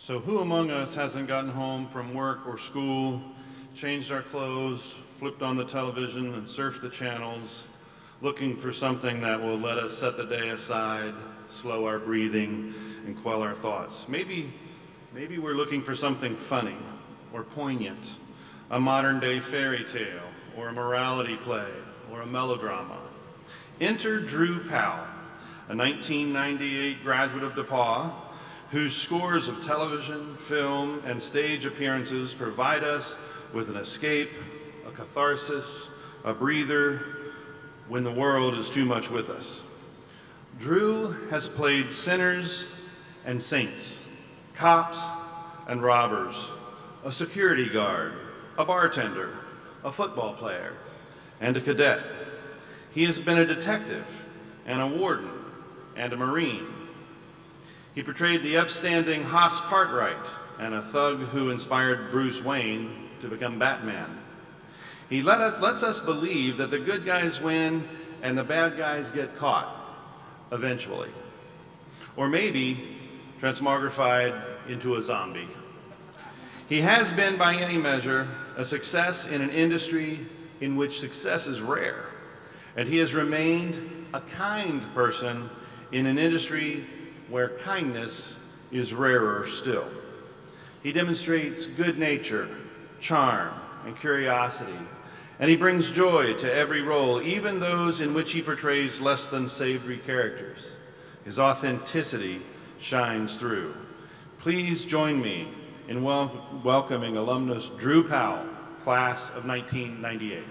So who among us hasn't gotten home from work or school, changed our clothes, flipped on the television and surfed the channels, looking for something that will let us set the day aside, slow our breathing, and quell our thoughts? Maybe we're looking for something funny or poignant, a modern day fairy tale, or a morality play, or a melodrama. Enter Drew Powell, a 1998 graduate of DePauw, whose scores of television, film, and stage appearances provide us with an escape, a catharsis, a breather when the world is too much with us. Drew has played sinners and saints, cops and robbers, a security guard, a bartender, a football player, and a cadet. He has been a detective and a warden and a Marine. He portrayed the upstanding Haas Cartwright and a thug who inspired Bruce Wayne to become Batman. He lets us believe that the good guys win and the bad guys get caught, eventually. Or maybe transmogrified into a zombie. He has been, by any measure, a success in an industry in which success is rare. And he has remained a kind person in an industry where kindness is rarer still. He demonstrates good nature, charm, and curiosity, and he brings joy to every role, even those in which he portrays less than savory characters. His authenticity shines through. Please join me in welcoming alumnus Drew Powell, class of 1998.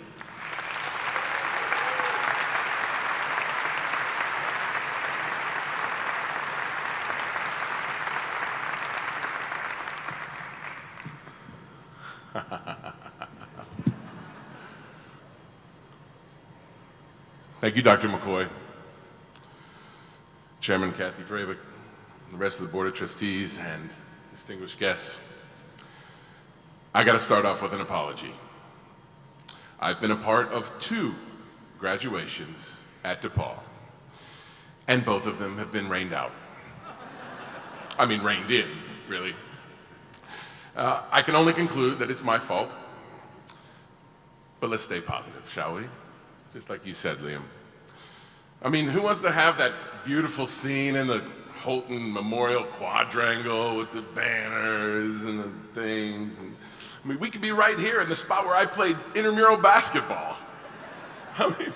Thank you, Dr. McCoy, Chairman Kathy Fravik, the rest of the Board of Trustees, and distinguished guests. I got to start off with an apology. I've been a part of 2 graduations at DePauw, and both of them have been rained out. I mean, rained in, really. I can only conclude that it's my fault, but let's stay positive, shall we? Just like you said, Liam. I mean, who wants to have that beautiful scene in the Houghton Memorial Quadrangle with the banners and the things? And, I mean, we could be right here in the spot where I played intramural basketball. I mean,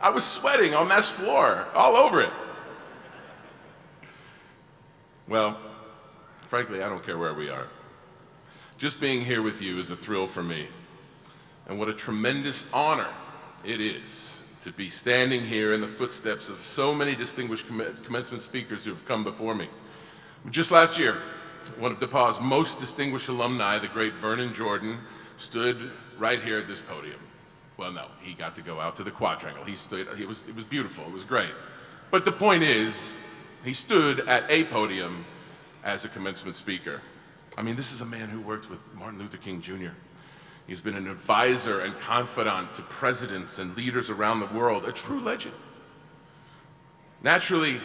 I was sweating on that floor, all over it. Well, frankly, I don't care where we are. Just being here with you is a thrill for me. And what a tremendous honor it is to be standing here in the footsteps of so many distinguished commencement speakers who have come before me. Just last year, one of DePauw's most distinguished alumni, the great Vernon Jordan, stood right here at this podium. Well, no, he got to go out to the quadrangle. He stood, it was beautiful, it was great. But the point is, he stood at a podium as a commencement speaker. I mean, this is a man who worked with Martin Luther King Jr. He's been an advisor and confidant to presidents and leaders around the world, a true legend. Naturally,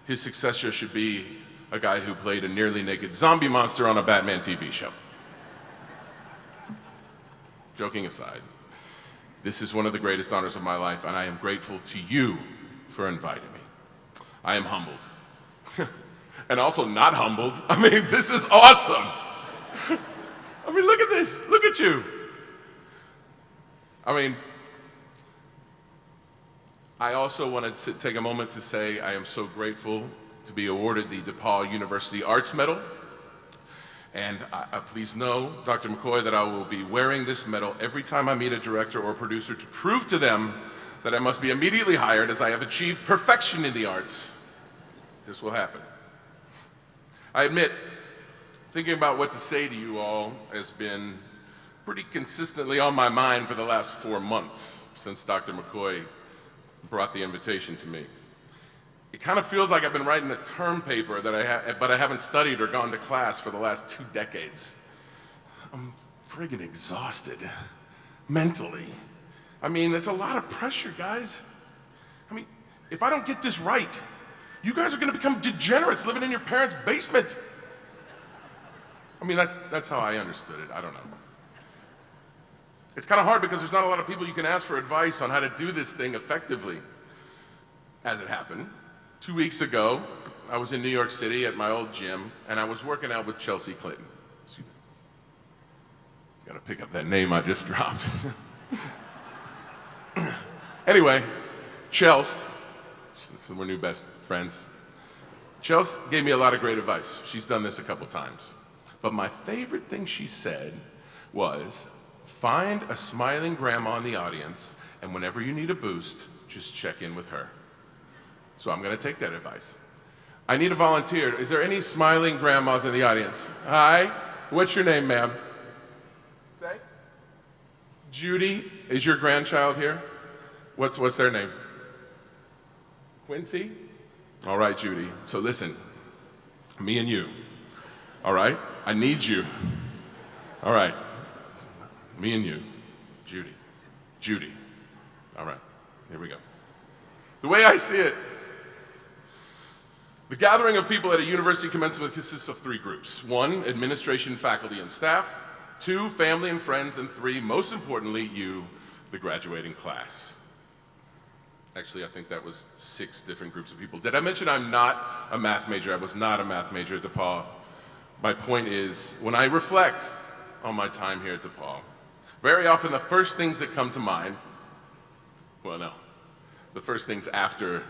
his successor should be a guy who played a nearly naked zombie monster on a Batman TV show. Joking aside, this is one of the greatest honors of my life, and I am grateful to you for inviting me. I am humbled. And also not humbled. I mean, this is awesome. I mean, look at this, look at you. I mean, I also wanted to take a moment to say I am so grateful to be awarded the DePauw University Arts Medal. And please know, Dr. McCoy, that I will be wearing this medal every time I meet a director or producer to prove to them that I must be immediately hired as I have achieved perfection in the arts. This will happen. I admit, thinking about what to say to you all has been pretty consistently on my mind for the last 4 months since Dr. McCoy brought the invitation to me. It kind of feels like I've been writing a term paper that but I haven't studied or gone to class for the last 2 decades. I'm friggin' exhausted, mentally. I mean, it's a lot of pressure, guys. I mean, if I don't get this right, you guys are gonna become degenerates living in your parents' basement. I mean, that's how I understood it. I don't know. It's kind of hard because there's not a lot of people you can ask for advice on how to do this thing effectively. As it happened, 2 weeks ago, I was in New York City at my old gym, and I was working out with Chelsea Clinton. Gotta pick up that name I just dropped. Anyway, Chelsea, we're new best friends. Chelsea gave me a lot of great advice. She's done this a couple times. But my favorite thing she said was, find a smiling grandma in the audience, and whenever you need a boost, just check in with her. So I'm gonna take that advice. I need a volunteer. Is there any smiling grandmas in the audience? Hi, what's your name, ma'am? Say? Judy, is your grandchild here? What's their name? Quincy? All right, Judy. So listen, me and you, all right? I need you. All right, me and you, Judy. All right, here we go. The way I see it, the gathering of people at a university commencement consists of 3 groups. 1, administration, faculty, and staff. 2, family and friends. And 3, most importantly, you, the graduating class. Actually, I think that was 6 different groups of people. Did I mention I'm not a math major? I was not a math major at DePauw. My point is, when I reflect on my time here at DePauw, very often the first things that come to mind, well, no, the first things after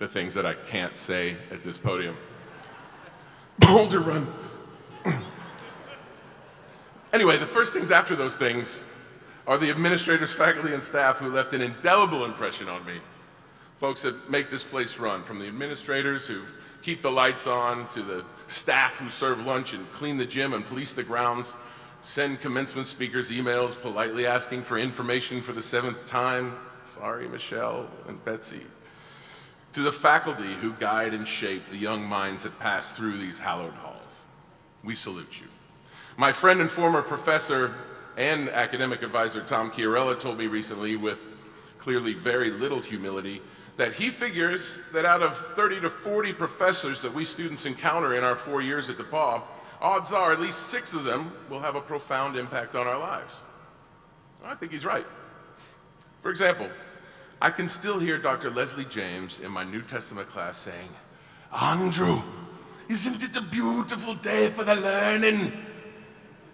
the things that I can't say at this podium. Boulder Run. Anyway, the first things after those things are the administrators, faculty, and staff who left an indelible impression on me. Folks that make this place run, from the administrators who keep the lights on, to the staff who serve lunch and clean the gym and police the grounds, send commencement speakers emails politely asking for information for the 7th time. Sorry, Michelle and Betsy. To the faculty who guide and shape the young minds that pass through these hallowed halls. We salute you. My friend and former professor and academic advisor Tom Chiarella told me recently, with clearly very little humility, that he figures that out of 30 to 40 professors that we students encounter in our 4 years at DePauw, odds are at least 6 of them will have a profound impact on our lives. I think he's right. For example, I can still hear Dr. Leslie James in my New Testament class saying, "Andrew, isn't it a beautiful day for the learning?"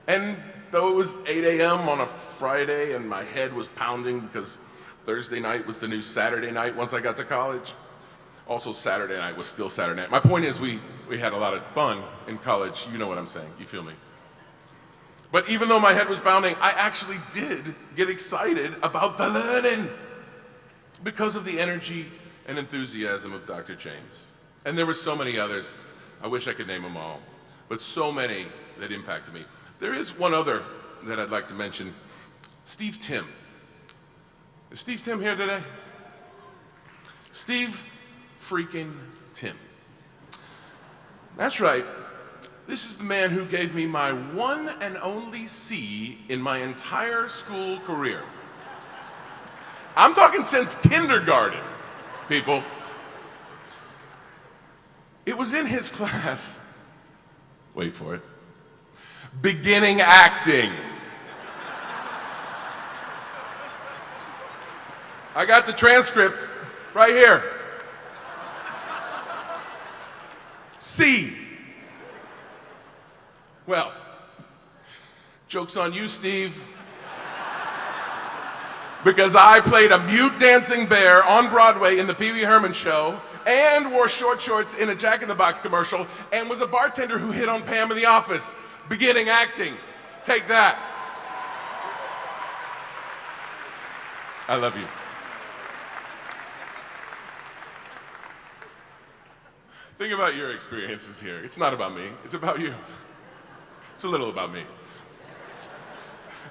And though it was 8 a.m. on a Friday and my head was pounding because Thursday night was the new Saturday night once I got to college, also Saturday night was still Saturday night. My point is we had a lot of fun in college. You know what I'm saying. You feel me? But even though my head was pounding, I actually did get excited about the learning because of the energy and enthusiasm of Dr. James. And there were so many others. I wish I could name them all, but so many that impacted me. There is one other that I'd like to mention, Steve Tim. Is Steve Tim here today? Steve freaking Tim. That's right. This is the man who gave me my one and only C in my entire school career. I'm talking since kindergarten, people. It was in his class, wait for it, beginning acting. I got the transcript right here. C. Well, joke's on you, Steve. Because I played a mute dancing bear on Broadway in the Pee Wee Herman show, and wore short shorts in a Jack in the Box commercial, and was a bartender who hit on Pam in the office. Beginning acting. Take that. I love you. Think about your experiences here. It's not about me, it's about you. It's a little about me.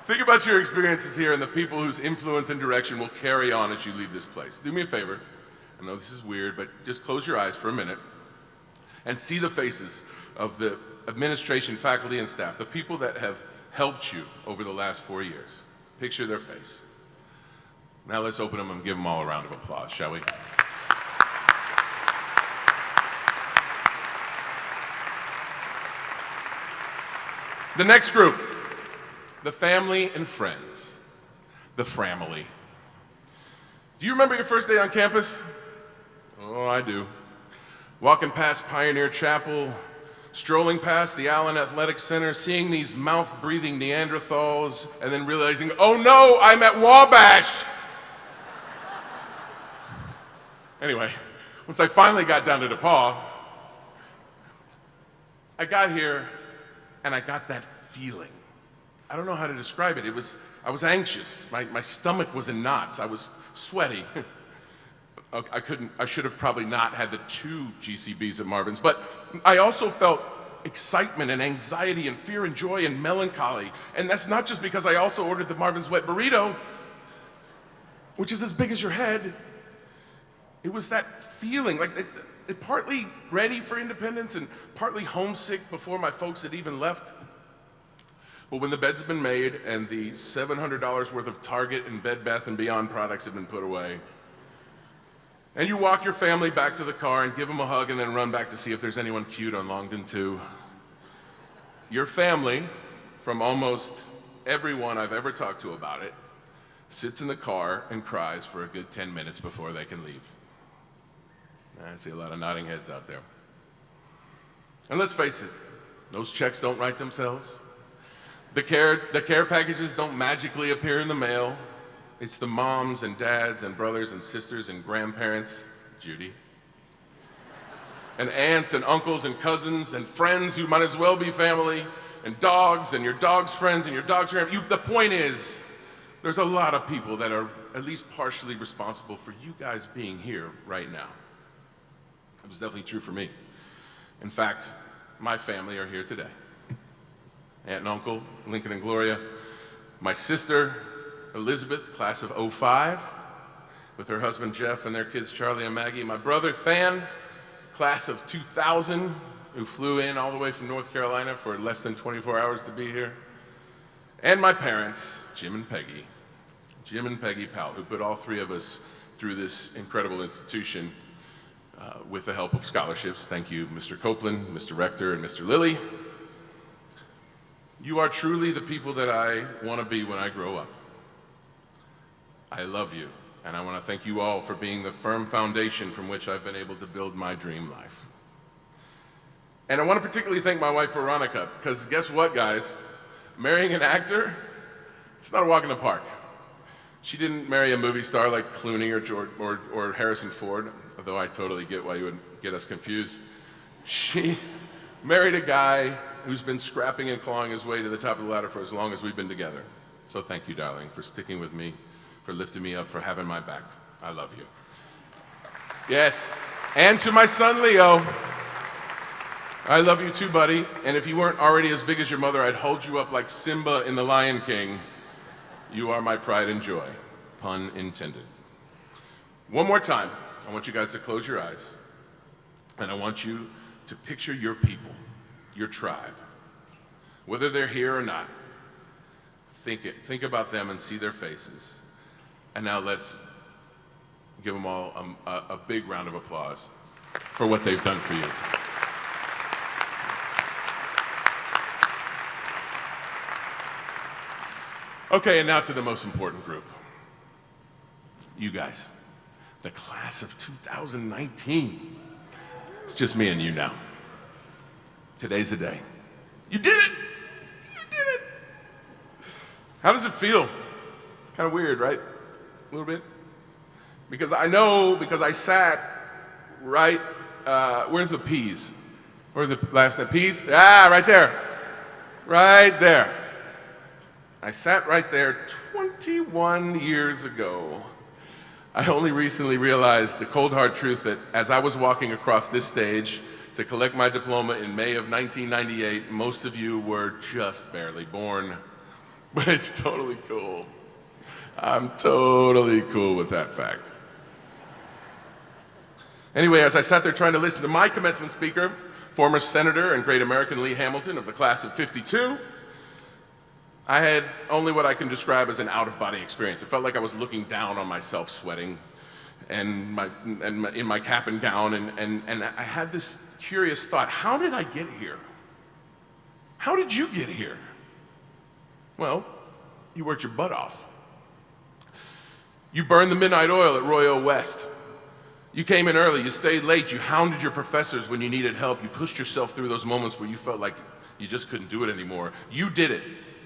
Think about your experiences here and the people whose influence and direction will carry on as you leave this place. Do me a favor. I know this is weird, but just close your eyes for a minute and see the faces of the administration, faculty, and staff, the people that have helped you over the last 4 years. Picture their face. Now let's open them and give them all a round of applause, shall we? The next group, the family and friends, the family. Do you remember your first day on campus? Oh, I do. Walking past Pioneer Chapel, strolling past the Allen Athletic Center, seeing these mouth-breathing Neanderthals, and then realizing, oh no, I'm at Wabash! Anyway, once I finally got down to DePauw, I got here and I got that feeling. I don't know how to describe it. I was anxious. My stomach was in knots. I was sweaty. I should have probably not had the 2 GCBs at Marvin's, but I also felt excitement and anxiety and fear and joy and melancholy. And that's not just because I also ordered the Marvin's Wet Burrito, which is as big as your head. It was that feeling, like it partly ready for independence and partly homesick before my folks had even left. But when the bed's been made and the $700 worth of Target and Bed Bath & Beyond products have been put away, and you walk your family back to the car and give them a hug and then run back to see if there's anyone cute on Longden 2. Your family, from almost everyone I've ever talked to about it, sits in the car and cries for a good 10 minutes before they can leave. I see a lot of nodding heads out there. And let's face it, those checks don't write themselves. The care packages don't magically appear in the mail. It's the moms and dads and brothers and sisters and grandparents, Judy, and aunts and uncles and cousins and friends who might as well be family, and dogs and your dog's friends and your dog's friends. The point is, there's a lot of people that are at least partially responsible for you guys being here right now. It was definitely true for me. In fact, my family are here today. Aunt and uncle, Lincoln and Gloria, my sister, Elizabeth, class of '05, with her husband Jeff and their kids Charlie and Maggie, my brother Than, class of 2000, who flew in all the way from North Carolina for less than 24 hours to be here, and my parents, Jim and Peggy Powell, who put all 3 of us through this incredible institution with the help of scholarships. Thank you, Mr. Copeland, Mr. Rector, and Mr. Lilly. You are truly the people that I want to be when I grow up. I love you, and I want to thank you all for being the firm foundation from which I've been able to build my dream life. And I want to particularly thank my wife, Veronica, because guess what, guys? Marrying an actor, it's not a walk in the park. She didn't marry a movie star like Clooney or Harrison Ford, although I totally get why you would get us confused. She married a guy who's been scrapping and clawing his way to the top of the ladder for as long as we've been together. So thank you, darling, for sticking with me, for lifting me up, for having my back. I love you. Yes, and to my son, Leo, I love you too, buddy. And if you weren't already as big as your mother, I'd hold you up like Simba in The Lion King. You are my pride and joy, pun intended. One more time, I want you guys to close your eyes, and I want you to picture your people, your tribe, whether they're here or not. Think about them and see their faces. And now let's give them all a big round of applause for what they've done for you. Okay, and now to the most important group. You guys, the class of 2019. It's just me and you now. Today's the day. You did it! You did it! How does it feel? It's kind of weird, right? A little bit? Because I sat right, where's the P's? Where's the last name? P's? Ah, right there. Right there. I sat right there 21 years ago. I only recently realized the cold hard truth that as I was walking across this stage to collect my diploma in May of 1998, most of you were just barely born. But it's totally cool. I'm totally cool with that fact. Anyway, as I sat there trying to listen to my commencement speaker, former Senator and great American Lee Hamilton of the class of '52, I had only what I can describe as an out-of-body experience. It felt like I was looking down on myself, sweating, and in my cap and gown, and I had this curious thought: how did I get here? How did you get here? Well, you worked your butt off. You burned the midnight oil at Royal West. You came in early, you stayed late, you hounded your professors when you needed help, you pushed yourself through those moments where you felt like you just couldn't do it anymore. You did it,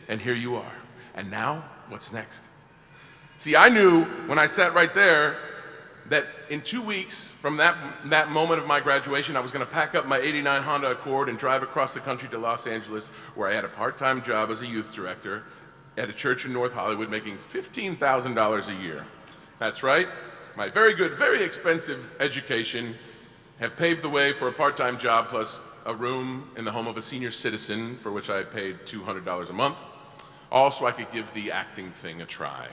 and here you are. And now, what's next? See, I knew when I sat right there that in 2 weeks from that moment of my graduation, I was gonna pack up my '89 Honda Accord and drive across the country to Los Angeles, where I had a part-time job as a youth director at a church in North Hollywood, making $15,000 a year. That's right. My very good, very expensive education have paved the way for a part-time job plus a room in the home of a senior citizen for which I paid $200 a month, all so I could give the acting thing a try.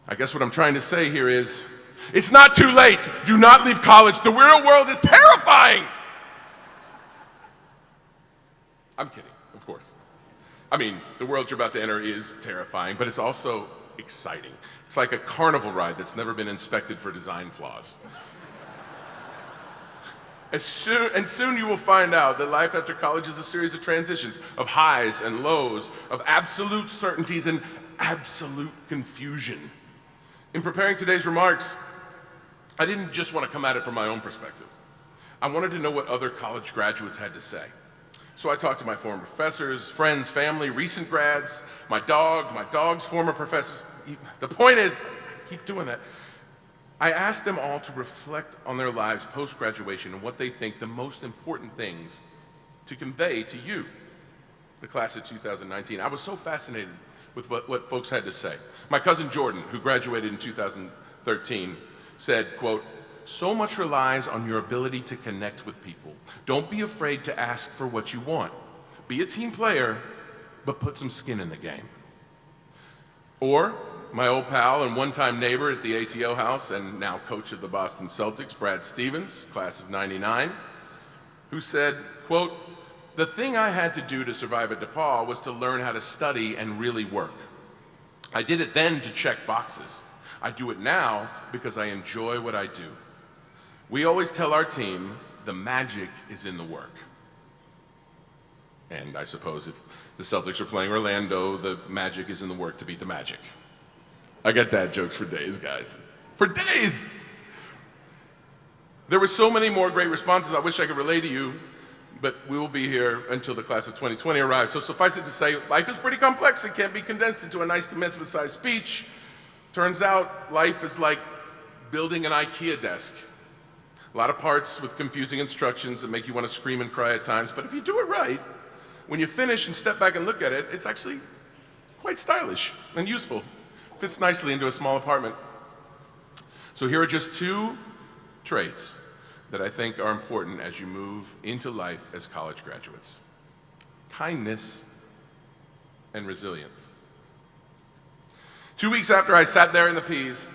I guess what I'm trying to say here is, it's not too late. Do not leave college. The real world is terrifying. I'm kidding, of course. I mean, the world you're about to enter is terrifying, but it's also exciting. It's like a carnival ride that's never been inspected for design flaws. Soon you will find out that life after college is a series of transitions, of highs and lows, of absolute certainties and absolute confusion. In preparing today's remarks, I didn't just want to come at it from my own perspective. I wanted to know what other college graduates had to say. So I talked to my former professors, friends, family, recent grads, my dog's former professors. The point is, I keep doing that. I asked them all to reflect on their lives post-graduation and what they think the most important things to convey to you, the class of 2019. I was so fascinated with what folks had to say. My cousin Jordan, who graduated in 2013, said, quote, "So much relies on your ability to connect with people. Don't be afraid to ask for what you want. Be a team player, but put some skin in the game." Or my old pal and one-time neighbor at the ATO house and now coach of the Boston Celtics, Brad Stevens, class of '99, who said, quote, "The thing I had to do to survive at DePauw was to learn how to study and really work. I did it then to check boxes. I do it now because I enjoy what I do. We always tell our team the magic is in the work." And I suppose if the Celtics are playing Orlando, the magic is in the work to beat the Magic. I got dad jokes for days, guys. For days! There were so many more great responses I wish I could relay to you, but we will be here until the class of 2020 arrives. So suffice it to say, life is pretty complex. It can't be condensed into a nice commencement-sized speech. Turns out life is like building an IKEA desk. A lot of parts with confusing instructions that make you want to scream and cry at times, but if you do it right, when you finish and step back and look at it, it's actually quite stylish and useful. Fits nicely into a small apartment. So here are just two traits that I think are important as you move into life as college graduates: kindness and resilience. 2 weeks after I sat there in the peas,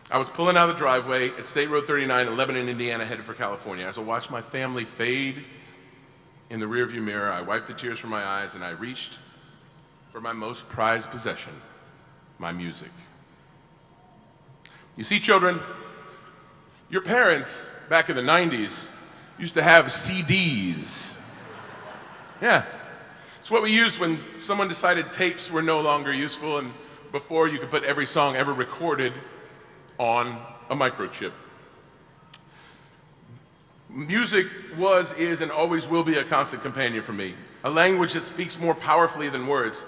I was pulling out of the driveway at State Road 39 in Lebanon, Indiana, headed for California. As I watched my family fade in the rearview mirror, I wiped the tears from my eyes and I reached for my most prized possession, my music. You see, children, your parents back in the 90s used to have CDs. Yeah, it's what we used when someone decided tapes were no longer useful and before you could put every song ever recorded on a microchip. Music was, is, and always will be a constant companion for me, a language that speaks more powerfully than words.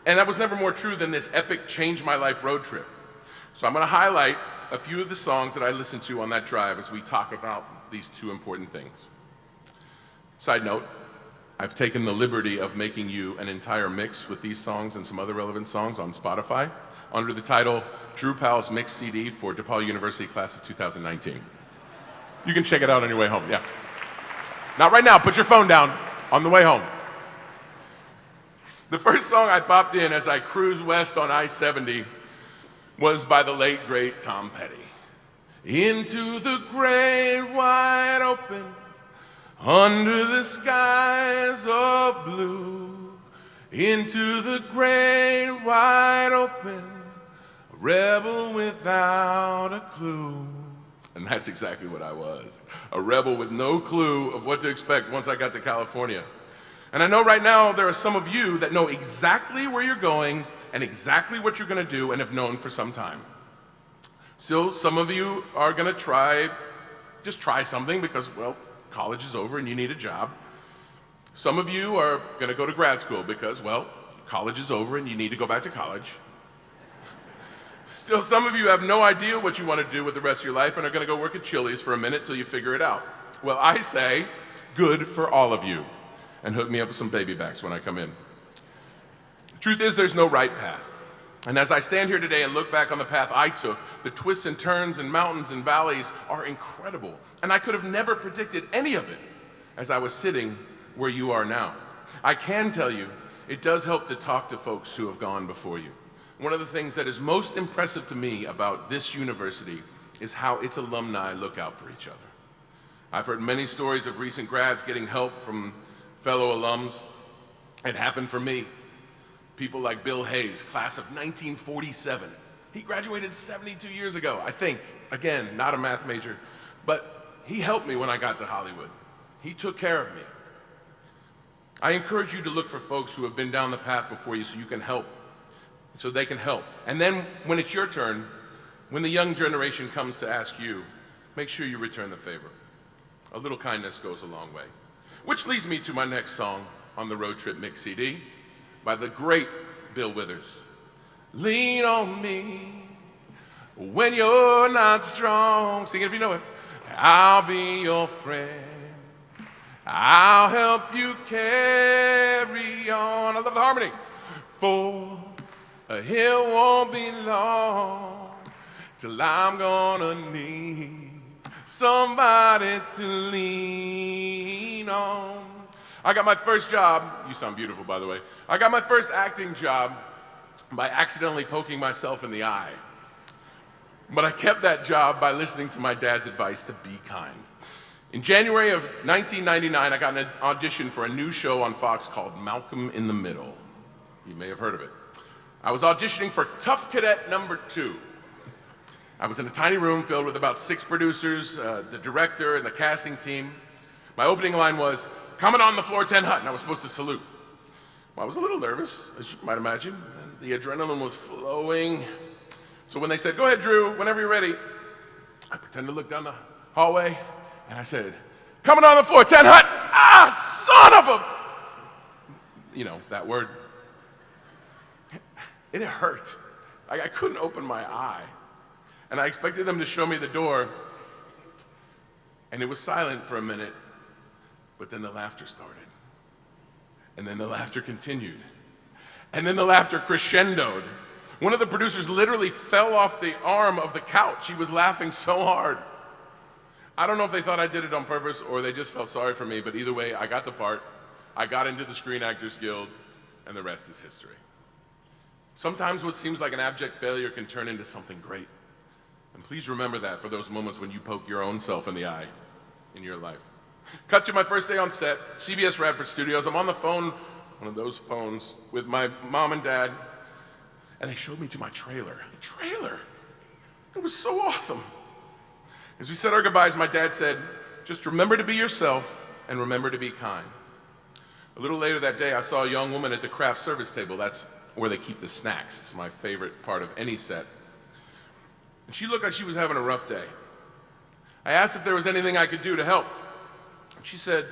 And that was never more true than this epic Change My Life road trip. So I'm going to highlight a few of the songs that I listened to on that drive as we talk about these two important things. Side note, I've taken the liberty of making you an entire mix with these songs and some other relevant songs on Spotify under the title Drew Powell's Mix CD for DePauw University class of 2019. You can check it out on your way home, yeah. Not right now, put your phone down on the way home. The first song I popped in as I cruised west on I-70 was by the late, great Tom Petty. Into the great wide open, under the skies of blue, into the great wide open, a rebel without a clue. And that's exactly what I was, a rebel with no clue of what to expect once I got to California. And I know right now there are some of you that know exactly where you're going and exactly what you're going to do and have known for some time. Still, some of you are going to just try something because, well, college is over and you need a job. Some of you are going to go to grad school because, well, college is over and you need to go back to college. Still, some of you have no idea what you want to do with the rest of your life and are going to go work at Chili's for a minute till you figure it out. Well, I say, good for all of you. And hook me up with some baby backs when I come in. The truth is, there's no right path. And as I stand here today and look back on the path I took, the twists and turns and mountains and valleys are incredible. And I could have never predicted any of it as I was sitting where you are now. I can tell you, it does help to talk to folks who have gone before you. One of the things that is most impressive to me about this university is how its alumni look out for each other. I've heard many stories of recent grads getting help from fellow alums. It happened for me. People like Bill Hayes, class of 1947. He graduated 72 years ago, I think. Again, not a math major, but he helped me when I got to Hollywood. He took care of me. I encourage you to look for folks who have been down the path before you so you can help, so they can help. And then when it's your turn, when the young generation comes to ask you, make sure you return the favor. A little kindness goes a long way. Which leads me to my next song on the Road Trip Mix CD by the great Bill Withers. Lean on me when you're not strong. Sing it if you know it. I'll be your friend. I'll help you carry on. I love the harmony. For a hill won't be long till I'm gonna need somebody to lean on. I got my first job, you sound beautiful by the way, I got my first acting job by accidentally poking myself in the eye. But I kept that job by listening to my dad's advice to be kind. In January of 1999, I got an audition for a new show on Fox called Malcolm in the Middle. You may have heard of it. I was auditioning for Tough Cadet number 2. I was in a tiny room filled with about 6 producers, the director, and the casting team. My opening line was, "Coming on the floor, 10 Hut," and I was supposed to salute. Well, I was a little nervous, as you might imagine, and the adrenaline was flowing. So when they said, "Go ahead, Drew, whenever you're ready," I pretended to look down the hallway, and I said, "Coming on the floor, 10 Hut." Ah, son of a... You know, that word. It hurt. I couldn't open my eye. And I expected them to show me the door, and it was silent for a minute, but then the laughter started. And then the laughter continued. And then the laughter crescendoed. One of the producers literally fell off the arm of the couch. He was laughing so hard. I don't know if they thought I did it on purpose or they just felt sorry for me, but either way, I got the part. I got into the Screen Actors Guild, and the rest is history. Sometimes what seems like an abject failure can turn into something great. And please remember that for those moments when you poke your own self in the eye in your life. Cut to my first day on set, CBS Radford Studios. I'm on the phone, one of those phones, with my mom and dad, and they showed me to my trailer. A trailer! It was so awesome. As we said our goodbyes, my dad said, "Just remember to be yourself and remember to be kind." A little later that day, I saw a young woman at the craft service table. That's where they keep the snacks. It's my favorite part of any set. And she looked like she was having a rough day. I asked if there was anything I could do to help. And she said,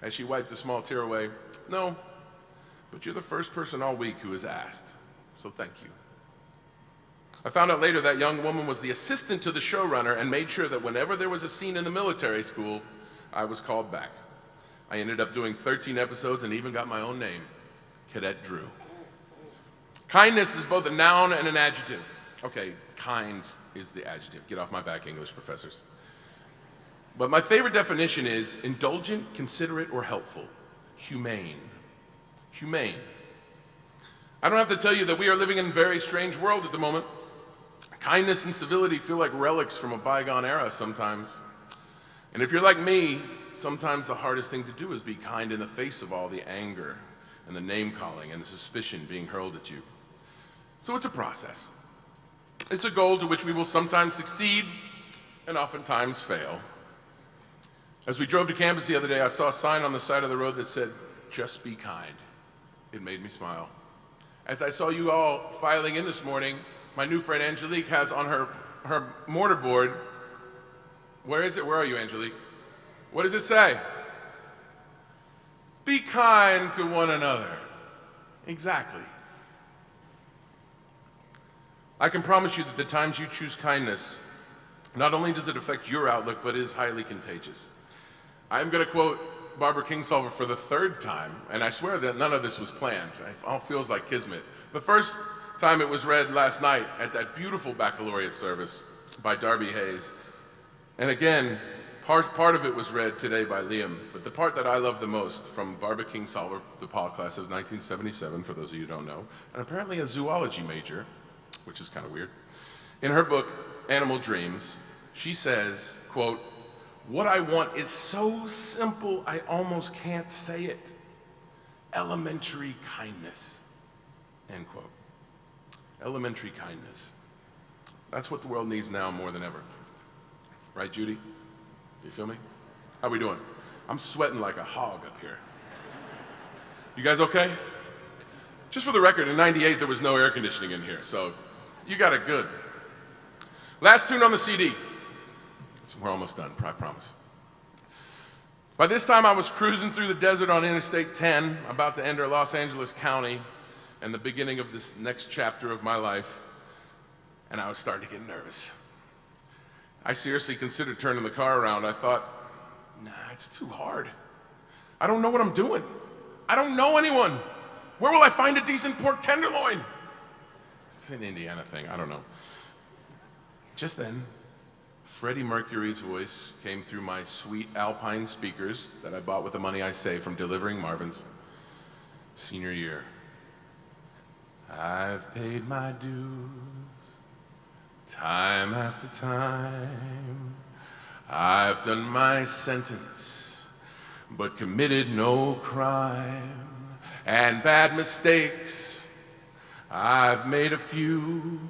as she wiped a small tear away, "No, but you're the first person all week who has asked, so thank you." I found out later that young woman was the assistant to the showrunner and made sure that whenever there was a scene in the military school, I was called back. I ended up doing 13 episodes and even got my own name, Cadet Drew. Kindness is both a noun and an adjective. Okay, kind is the adjective. Get off my back, English professors. But my favorite definition is indulgent, considerate, or helpful. Humane. Humane. I don't have to tell you that we are living in a very strange world at the moment. Kindness and civility feel like relics from a bygone era sometimes. And if you're like me, sometimes the hardest thing to do is be kind in the face of all the anger and the name-calling and the suspicion being hurled at you. So it's a process. It's a goal to which we will sometimes succeed and oftentimes fail. As we drove to campus the other day, I saw a sign on the side of the road that said, just be kind. It made me smile. As I saw you all filing in this morning, my new friend Angelique has on her mortar board, where is it? Where are you, Angelique? What does it say? Be kind to one another. Exactly. I can promise you that the times you choose kindness, not only does it affect your outlook, but is highly contagious. I'm going to quote Barbara Kingsolver for the third time, and I swear that none of this was planned. It all feels like kismet. The first time it was read last night at that beautiful baccalaureate service by Darby Hayes. And again, part of it was read today by Liam, but the part that I love the most from Barbara Kingsolver, the DePauw class of 1977, for those of you who don't know, and apparently a zoology major, which is kind of weird. In her book, Animal Dreams, she says, quote, "What I want is so simple I almost can't say it. Elementary kindness," end quote. Elementary kindness. That's what the world needs now more than ever. Right, Judy? You feel me? How we doing? I'm sweating like a hog up here. You guys okay? Just for the record, in '98 there was no air conditioning in here, so you got it good. Last tune on the CD. We're almost done, I promise. By this time I was cruising through the desert on Interstate 10, about to enter Los Angeles County and the beginning of this next chapter of my life, and I was starting to get nervous. I seriously considered turning the car around. I thought, nah, it's too hard. I don't know what I'm doing. I don't know anyone. Where will I find a decent pork tenderloin? It's an Indiana thing, I don't know. Just then, Freddie Mercury's voice came through my sweet Alpine speakers that I bought with the money I saved from delivering Marvin's senior year. I've paid my dues, time after time. I've done my sentence, but committed no crime. And bad mistakes, I've made a few.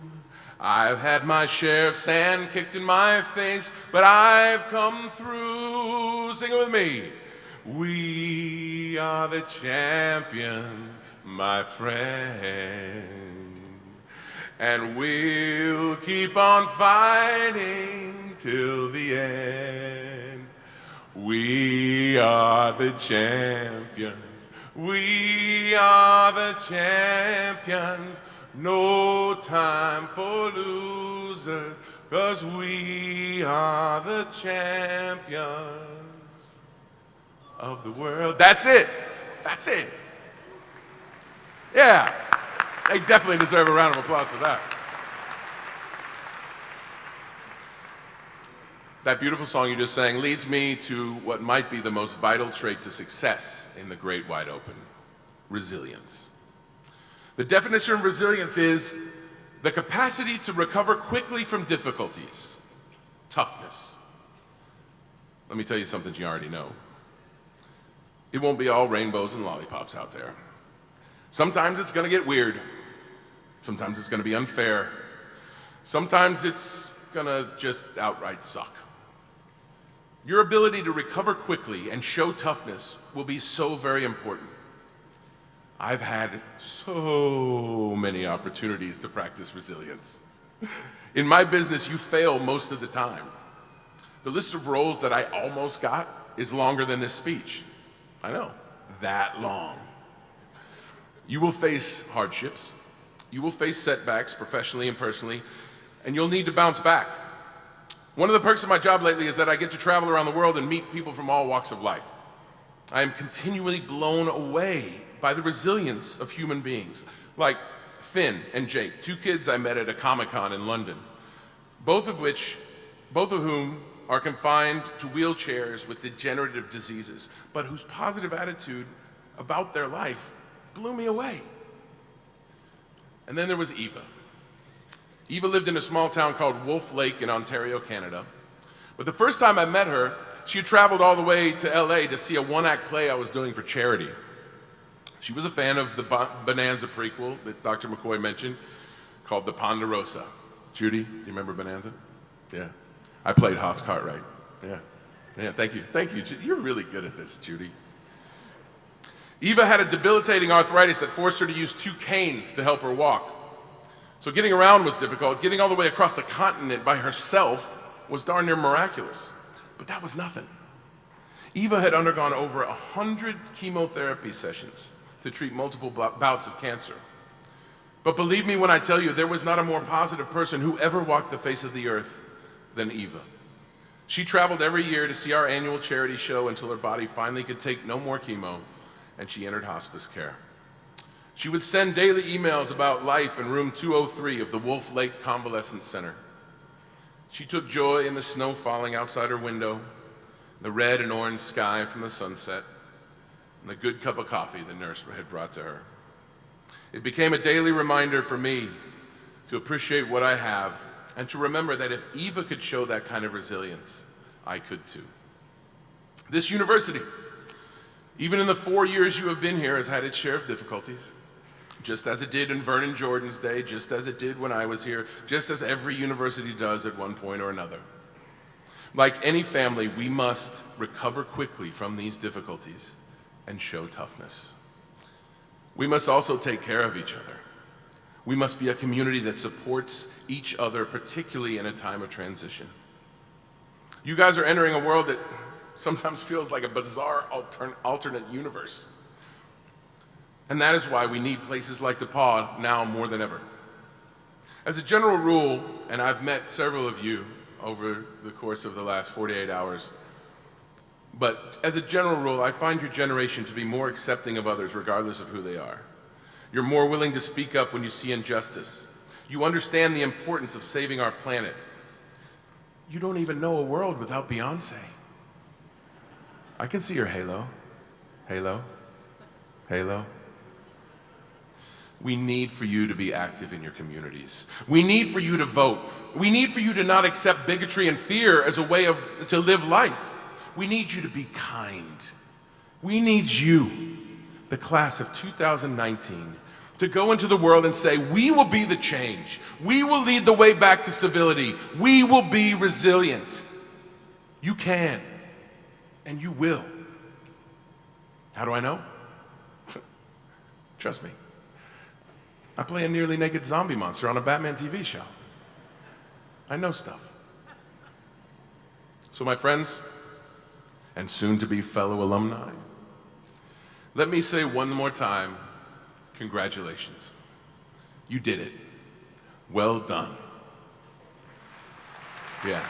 I've had my share of sand kicked in my face, but I've come through. Sing it with me. We are the champions, my friend, and we'll keep on fighting till the end. We are the champions. We are the champions. No time for losers, 'cause we are the champions of the world. That's it. That's it. Yeah. They definitely deserve a round of applause for that. That beautiful song you just sang leads me to what might be the most vital trait to success in the great wide open: resilience. The definition of resilience is the capacity to recover quickly from difficulties, toughness. Let me tell you something you already know. It won't be all rainbows and lollipops out there. Sometimes it's going to get weird. Sometimes it's going to be unfair. Sometimes it's going to just outright suck. Your ability to recover quickly and show toughness will be so very important. I've had so many opportunities to practice resilience. In my business, you fail most of the time. The list of roles that I almost got is longer than this speech. I know, that long. You will face hardships. You will face setbacks professionally and personally, and you'll need to bounce back. One of the perks of my job lately is that I get to travel around the world and meet people from all walks of life. I am continually blown away by the resilience of human beings, like Finn and Jake, two kids I met at a Comic-Con in London, both of whom are confined to wheelchairs with degenerative diseases, but whose positive attitude about their life blew me away. And then there was Eva. Eva lived in a small town called Wolf Lake in Ontario, Canada. But the first time I met her, she had traveled all the way to LA to see a one-act play I was doing for charity. She was a fan of the Bonanza prequel that Dr. McCoy mentioned, called The Ponderosa. Judy, do you remember Bonanza? Yeah. I played Haas Cartwright. Yeah. Yeah, thank you. Thank you. You're really good at this, Judy. Eva had a debilitating arthritis that forced her to use 2 canes to help her walk. So getting around was difficult. Getting all the way across the continent by herself was darn near miraculous. But that was nothing. Eva had undergone over 100 chemotherapy sessions to treat multiple bouts of cancer. But believe me when I tell you, there was not a more positive person who ever walked the face of the earth than Eva. She traveled every year to see our annual charity show until her body finally could take no more chemo, and she entered hospice care. She would send daily emails about life in room 203 of the Wolf Lake Convalescent Center. She took joy in the snow falling outside her window, the red and orange sky from the sunset, and the good cup of coffee the nurse had brought to her. It became a daily reminder for me to appreciate what I have and to remember that if Eva could show that kind of resilience, I could too. This university, even in the 4 years you have been here, has had its share of difficulties, just as it did in Vernon Jordan's day, just as it did when I was here, just as every university does at one point or another. Like any family, we must recover quickly from these difficulties and show toughness. We must also take care of each other. We must be a community that supports each other, particularly in a time of transition. You guys are entering a world that sometimes feels like a bizarre alternate universe. And that is why we need places like DePauw now more than ever. As a general rule, and I've met several of you over the course of the last 48 hours, but as a general rule, I find your generation to be more accepting of others regardless of who they are. You're more willing to speak up when you see injustice. You understand the importance of saving our planet. You don't even know a world without Beyonce. I can see your halo. Halo. Halo. We need for you to be active in your communities. We need for you to vote. We need for you to not accept bigotry and fear as a way to live life. We need you to be kind. We need you, the class of 2019, to go into the world and say, we will be the change. We will lead the way back to civility. We will be resilient. You can, and you will. How do I know? Trust me. I play a nearly naked zombie monster on a Batman TV show. I know stuff. So my friends, and soon-to-be fellow alumni, let me say one more time, congratulations. You did it. Well done. Yeah.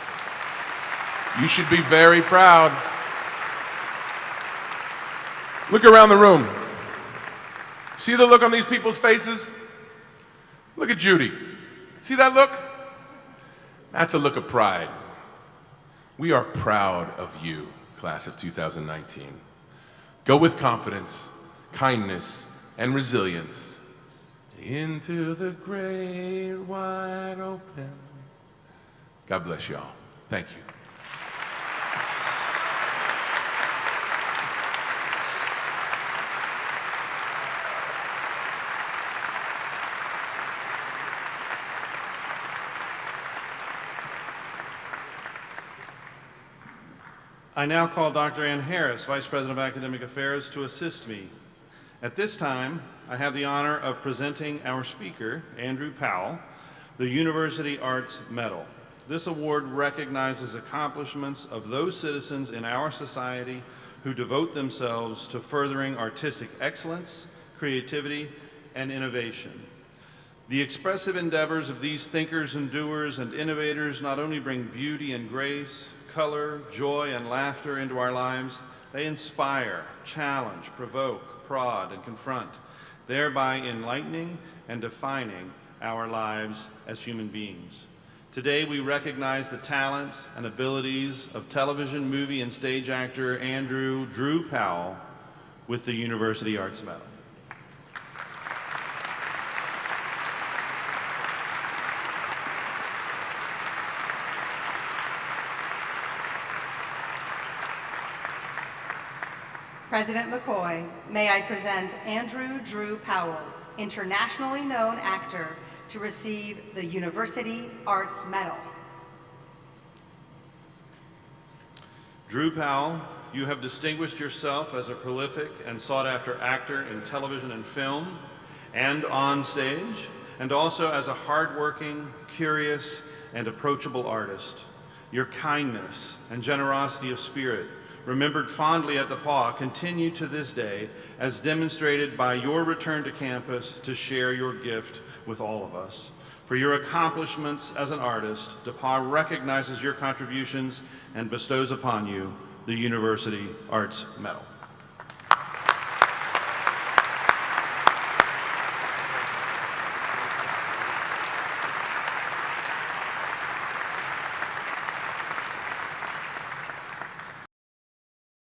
You should be very proud. Look around the room. See the look on these people's faces? Look at Judy. See that look? That's a look of pride. We are proud of you, class of 2019. Go with confidence, kindness, and resilience into the great wide open. God bless you all. Thank you. I now call Dr. Ann Harris, Vice President of Academic Affairs, to assist me. At this time, I have the honor of presenting our speaker, Andrew Powell, the University Arts Medal. This award recognizes accomplishments of those citizens in our society who devote themselves to furthering artistic excellence, creativity, and innovation. The expressive endeavors of these thinkers and doers and innovators not only bring beauty and grace, color, joy, and laughter into our lives, they inspire, challenge, provoke, prod, and confront, thereby enlightening and defining our lives as human beings. Today, we recognize the talents and abilities of television, movie, and stage actor Andrew Drew Powell with the University Arts Medal. President McCoy, may I present Andrew Drew Powell, internationally known actor, to receive the University Arts Medal. Drew Powell, you have distinguished yourself as a prolific and sought-after actor in television and film and on stage, and also as a hardworking, curious, and approachable artist. Your kindness and generosity of spirit, remembered fondly at DePauw, continue to this day as demonstrated by your return to campus to share your gift with all of us. For your accomplishments as an artist, DePauw recognizes your contributions and bestows upon you the University Arts Medal.